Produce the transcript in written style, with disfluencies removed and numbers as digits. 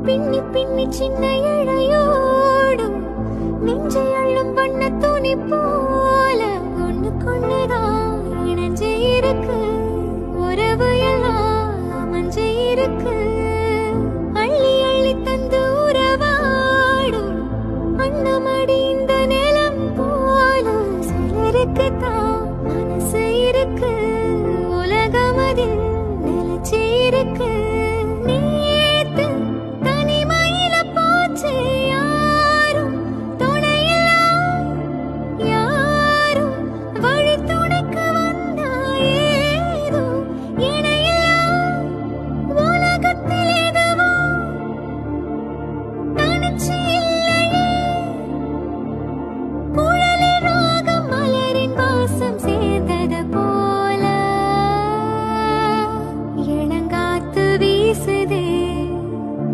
பின்னி பின்னி சின்ன இழையோடும் நெஞ்சை அள்ளும் வண்ண துணி போல ஒண்ணு கொண்டுதான் இணைஞ்சு இருக்கு. உறவு எல்லாம் அமைஞ்சு இருக்கு.